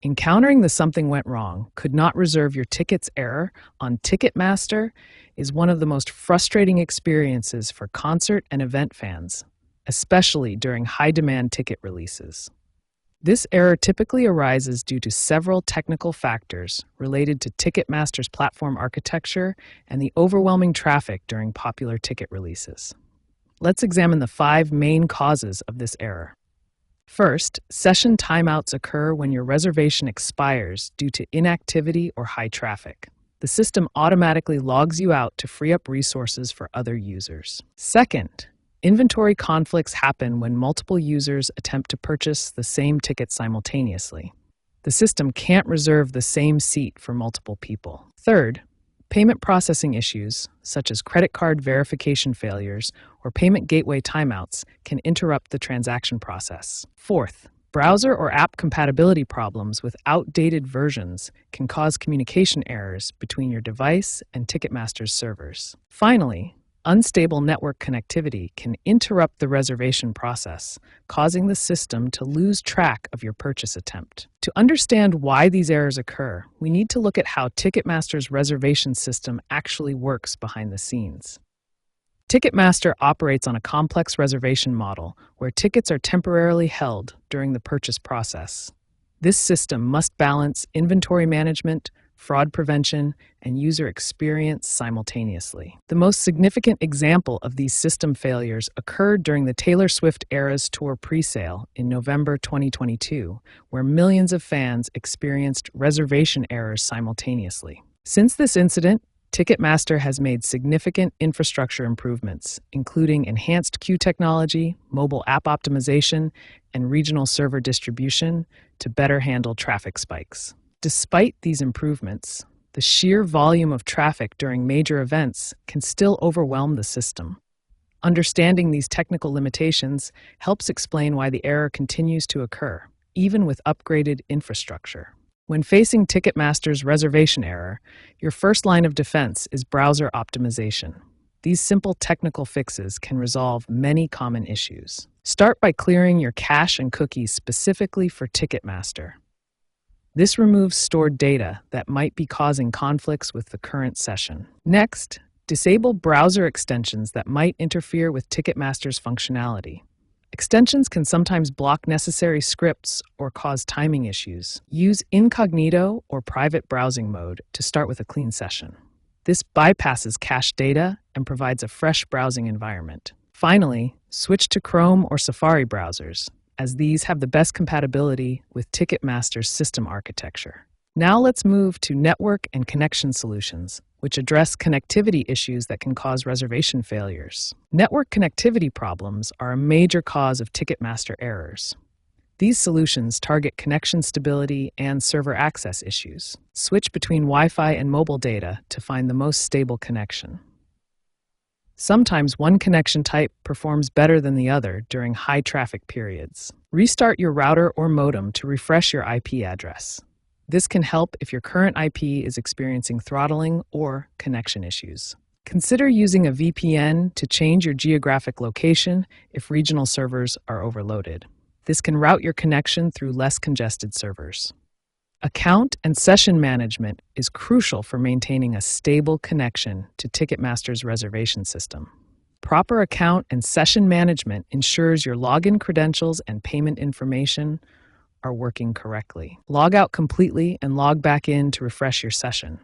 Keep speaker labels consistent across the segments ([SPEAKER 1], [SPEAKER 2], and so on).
[SPEAKER 1] Encountering the "something went wrong, could not reserve your tickets" error on Ticketmaster is one of the most frustrating experiences for concert and event fans, especially during high-demand ticket releases. This error typically arises due to several technical factors related to Ticketmaster's platform architecture and the overwhelming traffic during popular ticket releases. Let's examine the 5 main causes of this error. First, session timeouts occur when your reservation expires due to inactivity or high traffic. The system automatically logs you out to free up resources for other users. Second, inventory conflicts happen when multiple users attempt to purchase the same ticket simultaneously. The system can't reserve the same seat for multiple people. Third, payment processing issues, such as credit card verification failures or payment gateway timeouts, can interrupt the transaction process. Fourth, browser or app compatibility problems with outdated versions can cause communication errors between your device and Ticketmaster's servers. Finally, unstable network connectivity can interrupt the reservation process, causing the system to lose track of your purchase attempt. To understand why these errors occur, we need to look at how Ticketmaster's reservation system actually works behind the scenes. Ticketmaster operates on a complex reservation model where tickets are temporarily held during the purchase process. This system must balance inventory management, fraud prevention, and user experience simultaneously. The most significant example of these system failures occurred during the Taylor Swift Eras Tour presale in November 2022, where millions of fans experienced reservation errors simultaneously. Since this incident, Ticketmaster has made significant infrastructure improvements, including enhanced queue technology, mobile app optimization, and regional server distribution to better handle traffic spikes. Despite these improvements, the sheer volume of traffic during major events can still overwhelm the system. Understanding these technical limitations helps explain why the error continues to occur, even with upgraded infrastructure. When facing Ticketmaster's reservation error, your first line of defense is browser optimization. These simple technical fixes can resolve many common issues. Start by clearing your cache and cookies specifically for Ticketmaster. This removes stored data that might be causing conflicts with the current session. Next, disable browser extensions that might interfere with Ticketmaster's functionality. Extensions can sometimes block necessary scripts or cause timing issues. Use incognito or private browsing mode to start with a clean session. This bypasses cached data and provides a fresh browsing environment. Finally, switch to Chrome or Safari browsers, as these have the best compatibility with Ticketmaster's system architecture. Now let's move to network and connection solutions, which address connectivity issues that can cause reservation failures. Network connectivity problems are a major cause of Ticketmaster errors. These solutions target connection stability and server access issues. Switch between Wi-Fi and mobile data to find the most stable connection. Sometimes one connection type performs better than the other during high traffic periods. Restart your router or modem to refresh your IP address. This can help if your current IP is experiencing throttling or connection issues. Consider using a VPN to change your geographic location if regional servers are overloaded. This can route your connection through less congested servers. Account and session management is crucial for maintaining a stable connection to Ticketmaster's reservation system. Proper account and session management ensures your login credentials and payment information are working correctly. Log out completely and log back in to refresh your session.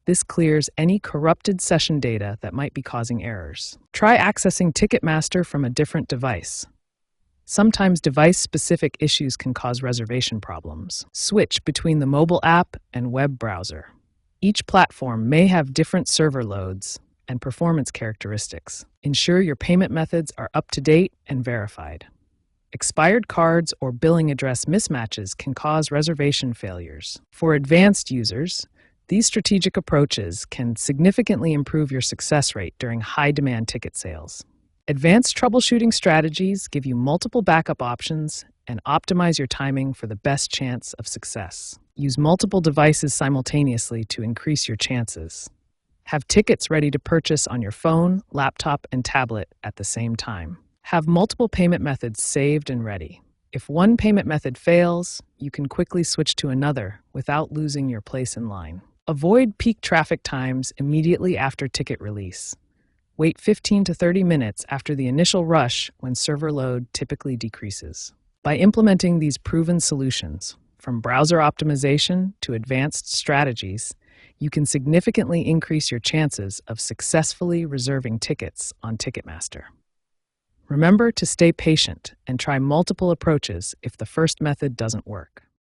[SPEAKER 1] This clears any corrupted session data that might be causing errors. Try accessing Ticketmaster from a different device. Sometimes device-specific issues can cause reservation problems. Switch between the mobile app and web browser. Each platform may have different server loads and performance characteristics. Ensure your payment methods are up to date and verified. Expired cards or billing address mismatches can cause reservation failures. For advanced users, these strategic approaches can significantly improve your success rate during high-demand ticket sales. Advanced troubleshooting strategies give you multiple backup options and optimize your timing for the best chance of success. Use multiple devices simultaneously to increase your chances. Have tickets ready to purchase on your phone, laptop, and tablet at the same time. Have multiple payment methods saved and ready. If one payment method fails, you can quickly switch to another without losing your place in line. Avoid peak traffic times immediately after ticket release. Wait 15 to 30 minutes after the initial rush when server load typically decreases. By implementing these proven solutions, from browser optimization to advanced strategies, you can significantly increase your chances of successfully reserving tickets on Ticketmaster. Remember to stay patient and try multiple approaches if the first method doesn't work.